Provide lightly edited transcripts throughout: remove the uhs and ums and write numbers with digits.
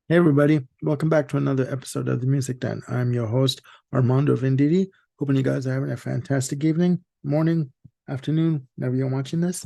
Hey everybody, welcome back to another episode of the Music Den. I'm your host, Armando Venditti. Hoping you guys are having a fantastic evening, morning, afternoon, whenever you're watching this.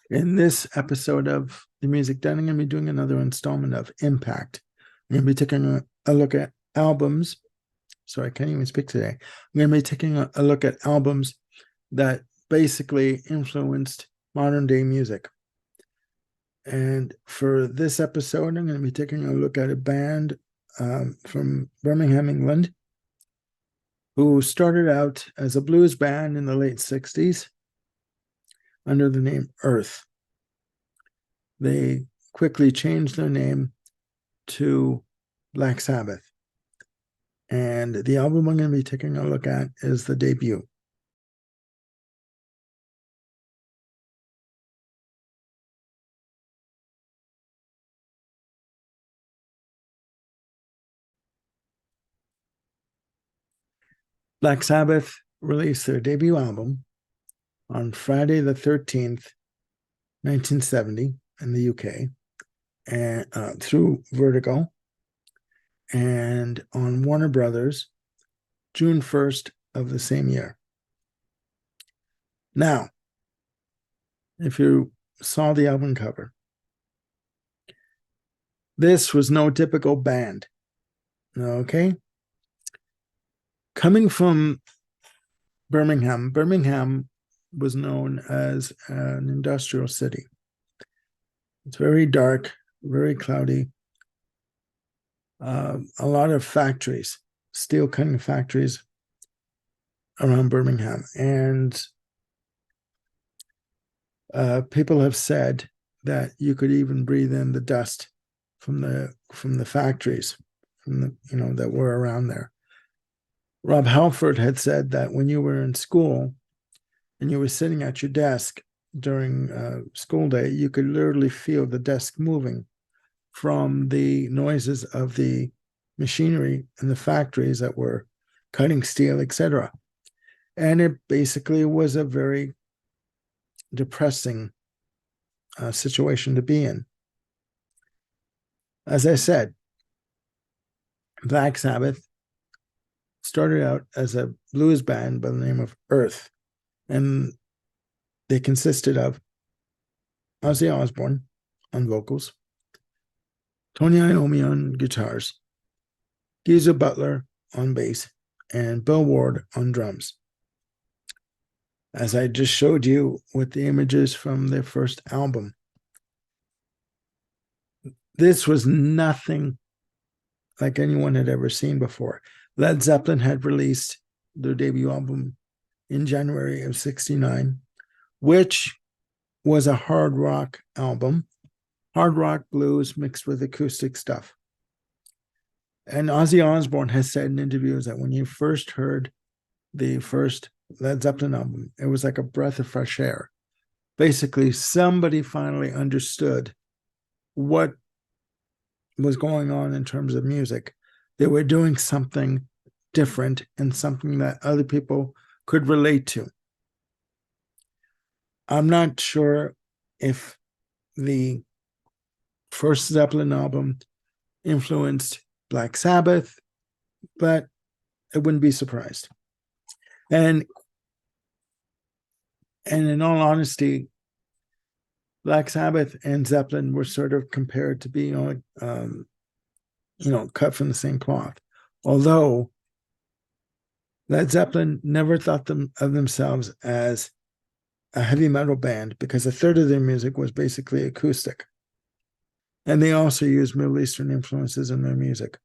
In this episode of the Music Den, I'm going to be doing another installment of Impact. I'm going to be taking a look at albums. Sorry, I can't even speak today. I'm going to be taking a look at albums that basically influenced modern day music. And for this episode, I'm going to be taking a look at a band from Birmingham, England, who started out as a blues band in the late 60s under the name Earth. They quickly changed their name to Black Sabbath. And the album I'm going to be taking a look at is the debut. Black Sabbath released their debut album on Friday the 13th, 1970, in the UK, and through Vertigo, and on Warner Brothers, June 1st of the same year. Now, if you saw the album cover, this was no typical band. Okay? Coming from Birmingham was known as an industrial city. It's very dark, very cloudy, a lot of factories, steel cutting factories around Birmingham. And people have said that you could even breathe in the dust from the factories, from the that were around there. Rob Halford had said that when you were in school and you were sitting at your desk during school day, you could literally feel the desk moving from the noises of the machinery in the factories that were cutting steel, etc. And it basically was a very depressing situation to be in. As I said, Black Sabbath started out as a blues band by the name of Earth, and they consisted of Ozzy Osbourne on vocals, Tony Iommi on guitars, Geezer Butler on bass, and Bill Ward on drums. As I just showed you with the images from their first album, this was nothing like anyone had ever seen before. Led Zeppelin had released their debut album in January of '69, which was a hard rock album, hard rock blues mixed with acoustic stuff. And Ozzy Osbourne has said in interviews that when you first heard the first Led Zeppelin album, it was like a breath of fresh air. Basically, somebody finally understood what was going on in terms of music. They were doing something different and something that other people could relate to. I'm not sure if the first Zeppelin album influenced Black Sabbath, but I wouldn't be surprised. And in all honesty, Black Sabbath and Zeppelin were sort of compared to be cut from the same cloth. Although Led Zeppelin never thought of themselves as a heavy metal band because a third of their music was basically acoustic. And they also used Middle Eastern influences in their music.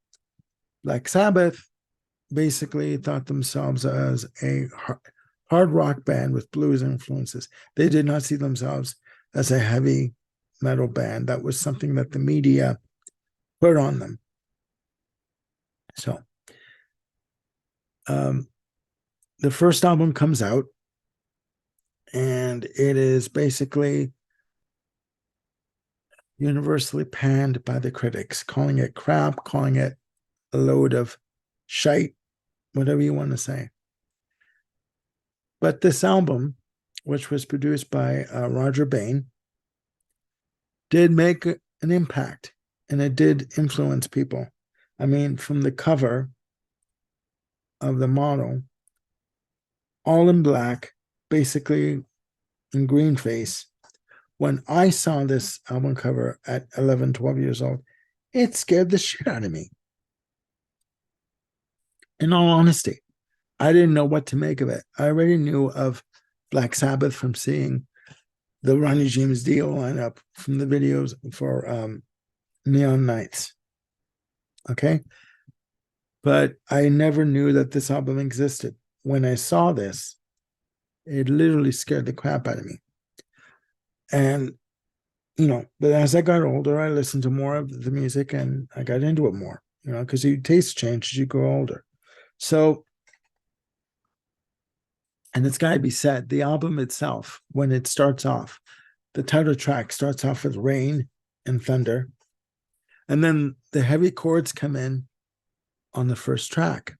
Black Sabbath basically thought themselves as a hard rock band with blues influences. They did not see themselves as a heavy metal band. That was something that the media put on them. So the first album comes out, and it is basically universally panned by the critics, calling it crap, calling it a load of shite, whatever you want to say. But this album, which was produced by Roger Bain, did make an impact. and it did influence people. I mean, from the cover of the model, all in black, basically in green face. When I saw this album cover at 11, 12 years old, it scared the shit out of me. In all honesty, I didn't know what to make of it. I already knew of Black Sabbath from seeing the Ronnie James Dio lineup from the videos for Neon Nights. Okay. But I never knew that this album existed. When I saw this, it literally scared the crap out of me. And, but as I got older, I listened to more of the music and I got into it more, because your taste change as you grow older. So, and it's got to be said, the album itself, when it starts off, the title track starts off with rain and thunder. And then the heavy chords come in on the first track.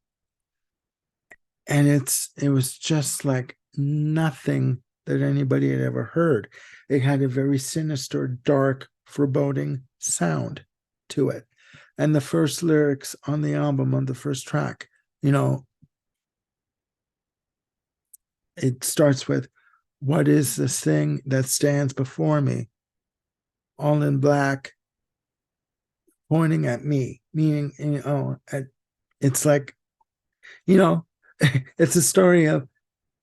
And it was just like nothing that anybody had ever heard. It had a very sinister, dark, foreboding sound to it. And the first lyrics on the album, on the first track, it starts with, "What is this thing that stands before me? All in black, pointing at me," meaning, it's like, it's a story of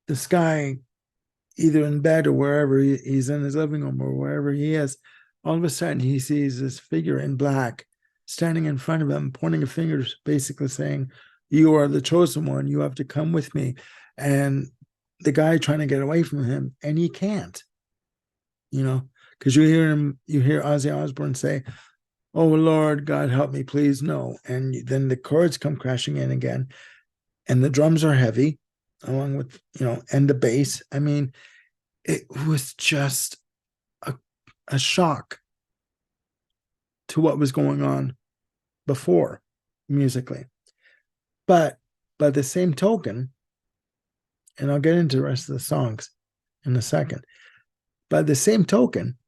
this guy either in bed or wherever he's in his living room or wherever he is. All of a sudden, he sees this figure in black standing in front of him, pointing a finger, basically saying, "You are the chosen one. You have to come with me." And the guy trying to get away from him, and he can't, because you hear Ozzy Osbourne say, "Oh Lord, God help me, please no." And then the chords come crashing in again, and the drums are heavy, along with, and the bass. I mean, it was just a shock to what was going on before musically. But by the same token, and I'll get into the rest of the songs in a second, by the same token,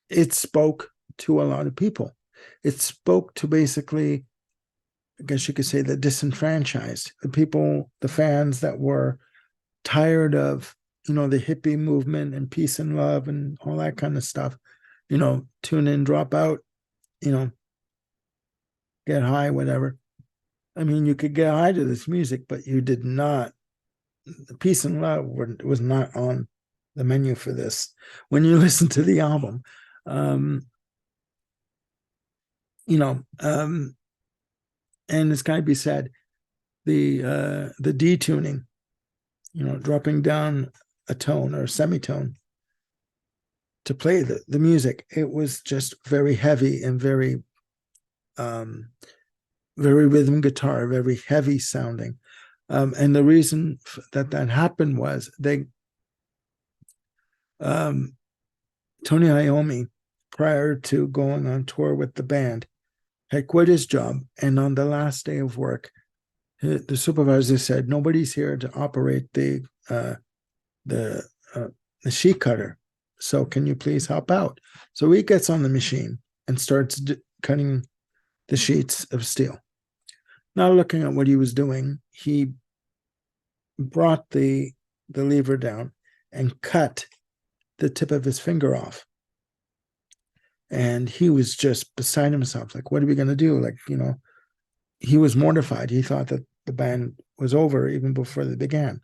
it spoke to a lot of people. It spoke to basically, I guess you could say, the disenfranchised, the people, the fans that were tired of, the hippie movement and peace and love and all that kind of stuff. Tune in, drop out, get high, whatever. I mean, you could get high to this music, but you did not. Peace and love was not on the menu for this. When you listen to the album, and it's got to be said, the detuning, dropping down a tone or a semitone to play the music, it was just very heavy and very very rhythm guitar, very heavy sounding. And the reason that happened was Tony Iommi, prior to going on tour with the band, had quit his job, and on the last day of work, the supervisor said, "Nobody's here to operate the sheet cutter, so can you please help out?" So he gets on the machine and starts cutting the sheets of steel. Now, looking at what he was doing, he brought the lever down and cut the tip of his finger off. And he was just beside himself, like, what are we going to do? Like, he was mortified. He thought that the band was over even before they began.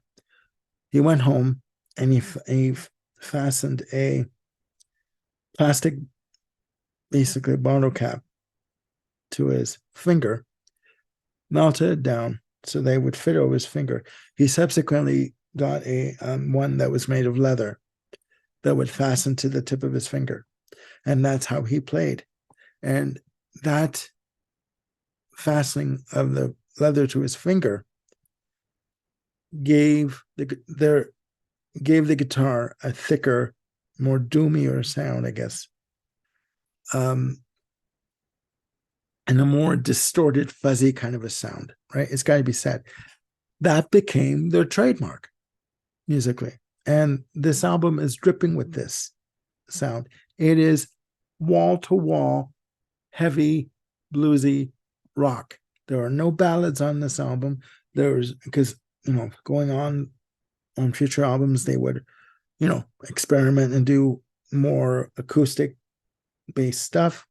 He went home and he fastened a plastic, basically bottle cap, to his finger, melted it down so they would fit over his finger. He subsequently got a one that was made of leather that would fasten to the tip of his finger. And that's how he played. And that fastening of the leather to his finger gave the guitar a thicker, more doomier sound, I guess, and a more distorted, fuzzy kind of a sound, right? It's got to be said. That became their trademark musically. And this album is dripping with this sound. It is wall to wall heavy, bluesy rock. There are no ballads on this album. There's because going on future albums they would experiment and do more acoustic based stuff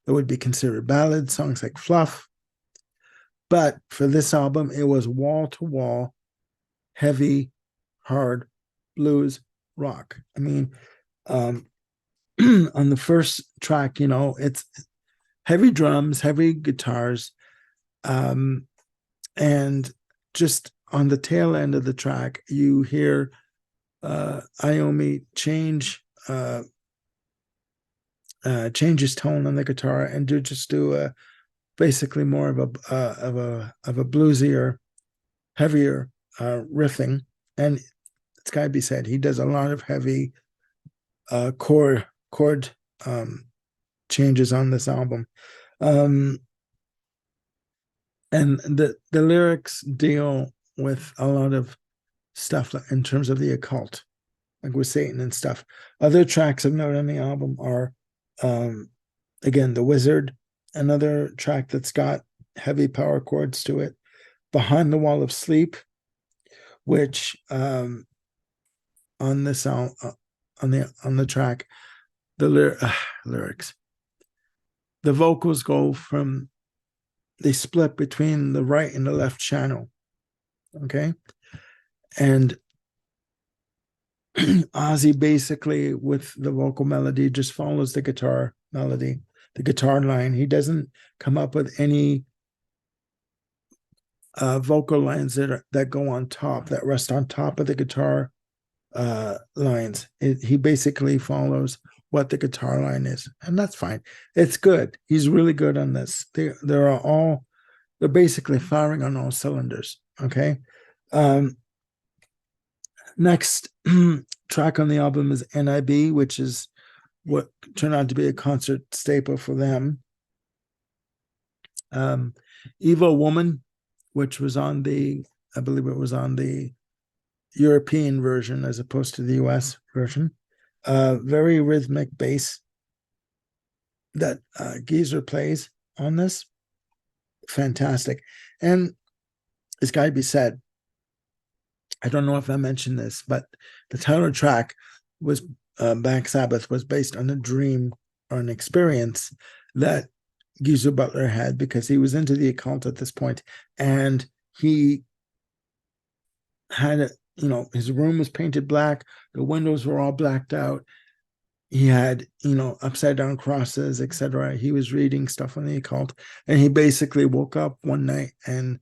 that would be considered ballads, songs like Fluff. But for this album, it was wall to wall, heavy, hard blues rock. I mean, on the first track, it's heavy drums, heavy guitars, and just on the tail end of the track, you hear Iommi change his tone on the guitar and do basically more of a bluesier, heavier riffing. And it's got to be said, he does a lot of heavy chord changes on this album. And the lyrics deal with a lot of stuff in terms of the occult, like with Satan and stuff. Other tracks of note on the album are, again, The Wizard, another track that's got heavy power chords to it. Behind the Wall of Sleep, which on this on the track, the lyrics, the vocals they split between the right and the left channel. Okay. And Ozzy basically with the vocal melody just follows the guitar melody, the guitar line. He doesn't come up with any vocal lines that go on top, that rest on top of the guitar lines. He basically follows what the guitar line is, and that's fine. It's good. He's really good on this. They're basically firing on all cylinders. Okay. Next track on the album is NIB, which is what turned out to be a concert staple for them. Evil Woman, which was I believe it was on the European version as opposed to the US version. Very rhythmic bass that Geezer plays on this. Fantastic. And it's got to be said, I don't know if I mentioned this, but the title track was Black Sabbath was based on a dream or an experience that Geezer Butler had, because he was into the occult at this point, and he had his room was painted black, the windows were all blacked out, he had upside down crosses, etc. He was reading stuff on the occult, and he basically woke up one night and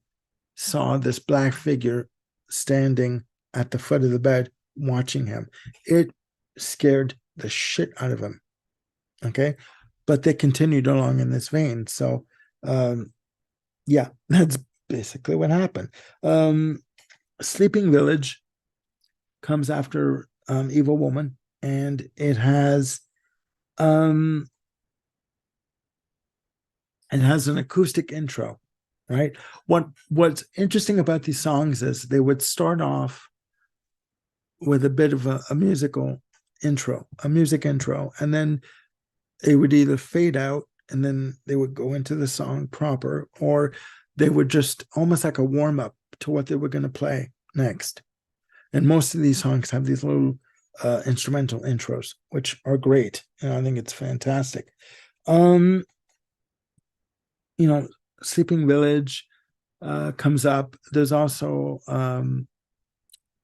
saw this black figure standing at the foot of the bed watching him. It scared the shit out of him. Okay. But they continued along in this vein. So yeah, that's basically what happened. Sleeping Village comes after Evil Woman, and it has an acoustic intro, right? What's interesting about these songs is they would start off with a bit of a music intro, and then they would either fade out and then they would go into the song proper, or they would just almost like a warm-up to what they were going to play next. And most of these songs have these little instrumental intros, which are great, and I think it's fantastic. Sleeping Village comes up. There's also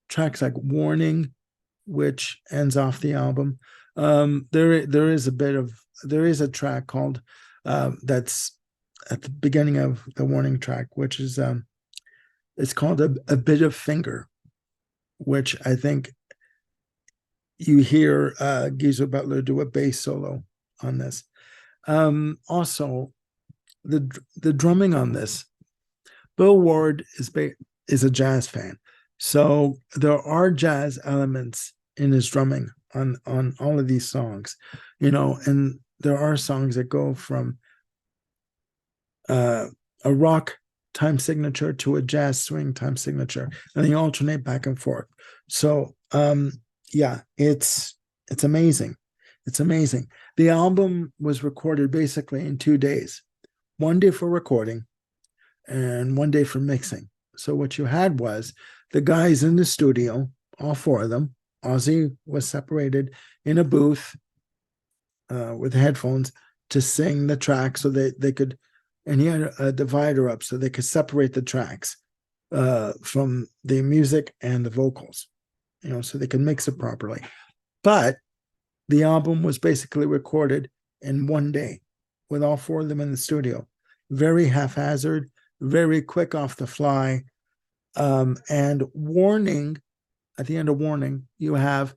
tracks like Warning, which ends off the album. There is a track called that's at the beginning of the Warning track, which is it's called a Bit of Finger, which I think you hear Geezer Butler do a bass solo on this. Also, the drumming on this, Bill Ward is a jazz fan, so there are jazz elements in his drumming on all of these songs, and there are songs that go from a rock time signature to a jazz swing time signature, and they alternate back and forth. So yeah, it's amazing. It's amazing. The album was recorded basically in 2 days, 1 day for recording and 1 day for mixing. So what you had was the guys in the studio, all four of them. Ozzy was separated in a booth with headphones to sing the track so they could, and he had a divider up so they could separate the tracks from the music and the vocals, so they could mix it properly. But the album was basically recorded in 1 day with all four of them in the studio. Very haphazard, very quick off the fly. And Warning, at the end of Warning, you have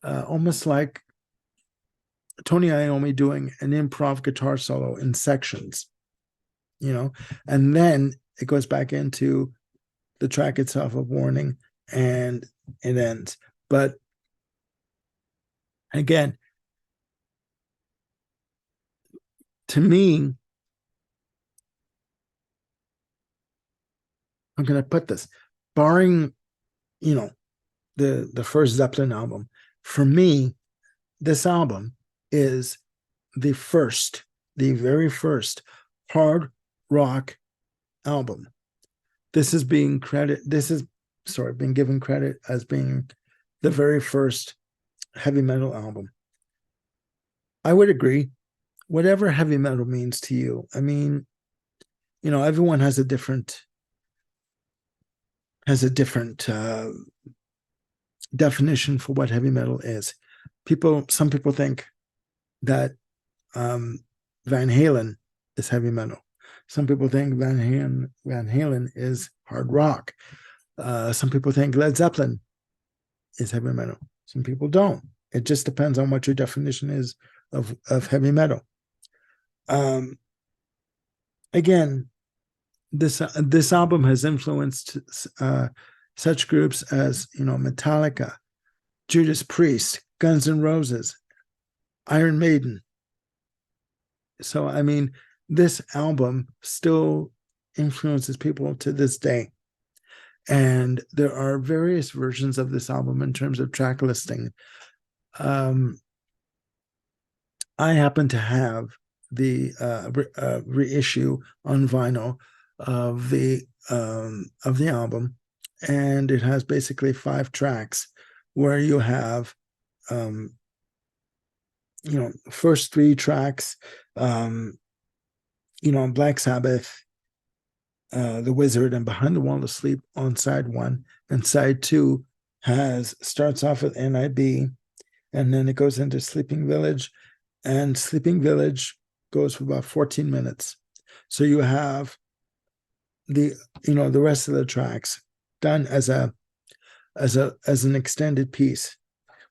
almost like Tony Iommi doing an improv guitar solo in sections, and then it goes back into the track itself of Warning and it ends. But again, to me, I'm going to put this, barring, the first Zeppelin album, for me, this album is the very first hard rock album. This is being given credit as being the very first heavy metal album. I would agree. Whatever heavy metal means to you, I mean, everyone has a different definition for what heavy metal is. Some people think that Van Halen is heavy metal. Some people think Van Halen is hard rock. Some people think Led Zeppelin is heavy metal. Some people don't. It just depends on what your definition is of heavy metal. Again, this album has influenced such groups as Metallica, Judas Priest, Guns N' Roses, Iron Maiden. So I mean, this album still influences people to this day. And there are various versions of this album in terms of track listing. I happen to have the reissue on vinyl of the album, and it has basically 5 tracks where you have first 3 tracks, Black Sabbath, The Wizard, and Behind the Wall of Sleep on side 1, and side 2 starts off with NIB, and then it goes into Sleeping Village, and Sleeping Village goes for about 14 minutes. So you have the rest of the tracks done as an extended piece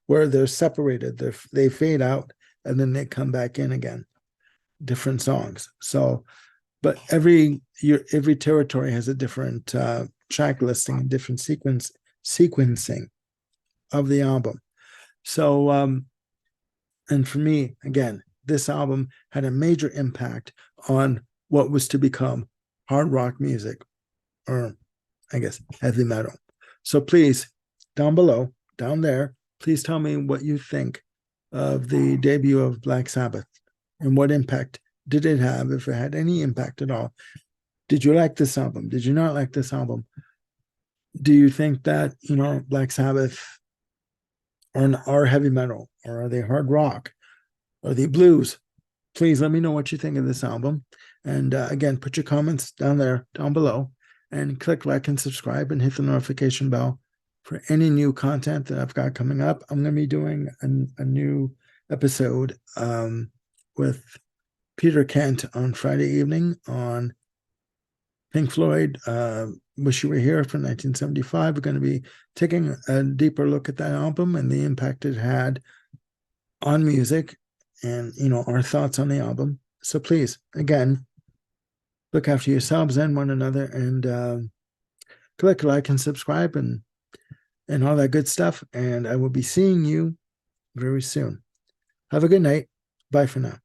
where they're separated. They fade out and then they come back in again, different songs. So, but every territory has a different track listing and different sequencing of the album. So, and for me, again, this album had a major impact on what was to become hard rock music, or I guess heavy metal. So please, down below, down there, please tell me what you think of the debut of Black Sabbath and what impact did it have, if it had any impact at all. Did you like this album? Did you not like this album? Do you think that, Black Sabbath are heavy metal, or are they hard rock? Are they blues? Please let me know what you think of this album. And again, put your comments down below, and click like and subscribe and hit the notification bell for any new content that I've got coming up. I'm going to be doing a new episode with Peter Kent on Friday evening on Pink Floyd, Wish You Were Here from 1975. We're going to be taking a deeper look at that album and the impact it had on music, and our thoughts on the album. So please, again, look after yourselves and one another, and click like and subscribe and all that good stuff. And I will be seeing you very soon. Have a good night. Bye for now.